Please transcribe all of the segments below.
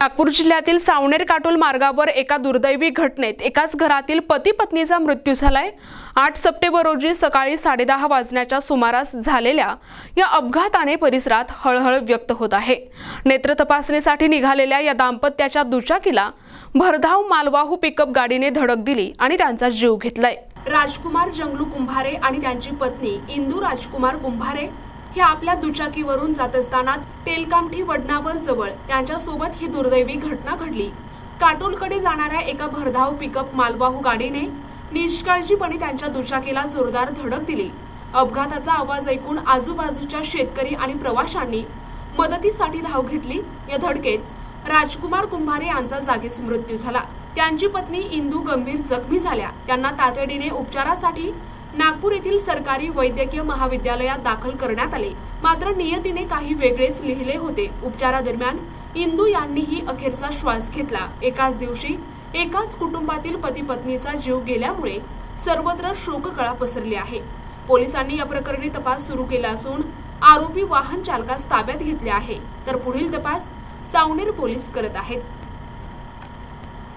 नागपूर जिल्ह्यातील सावनेर काटोल मार्गावर एका दुर्दैवी घटनेत एकाच घरातील पती पत्नीचा मृत्यू झालाय। 8 सप्टेंबर रोजी सकाळी 10:30 वाजण्याच्या सुमारास झालेल्या या अपघाताने परिसरात हळहळ व्यक्त होत आहे। नेत्र तपासणीसाठी निघालेल्या या दाम्पत्याच्या दुचाकीला भरधाव मालवाहू पिकअप गाडीने धडक दिली आणि त्यांचा जीव घेतलाय। राजकुमार जंगलू कुंभारे आणि त्यांची पत्नी इंदू राजकुमार कुंभारे हे आपल्या दुचाकीवरून जात असताना तेलकामठी वडनावर जवळ त्यांच्या सोबत ही दुर्दैवी घटना घडली। काटोलकडे जाणाऱ्या एका भरधाव पिकअप मालवाहू गाडीने निष्काळजीपणे त्यांच्या दुचाकीला जोरदार धडक दिली। अपघाताचा आवाज ऐकून आजूबाजूच्या शेतकरी आणि प्रवाशांनी मदतीसाठी धाव घेतली। या धडकेत राजकुमार कुंभारे यांचा जागीच मृत्यू झाला। त्यांची पत्नी इंदू गंभीर जखमी झाल्या। त्यांना तातडीने उपचारासाठी नागपूर येथील सरकारी वैद्यकीय महाविद्यालयात दाखल करण्यात आले। मात्र नियतीने काही वेगळेच लिहिले होते। उपचारादरम्यान इंदू यांनीही अखेरचा श्वास घेतला। एकाच दिवशी एकाच कुटुंबातील पती पत्नीचा जीव गेल्यामुळे सर्वत्र शोककळा पसरली आहे। पोलिसांनी या प्रकरणी तपास सुरू केला असून आरोपी वाहन चालकास ताब्यात घेतले आहे, तर पुढील तपास सावनेर पोलीस करत आहेत।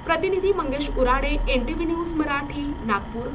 प्रतिनिधी मंगेश उराडे, NTV न्यूज मराठी, नागपूर।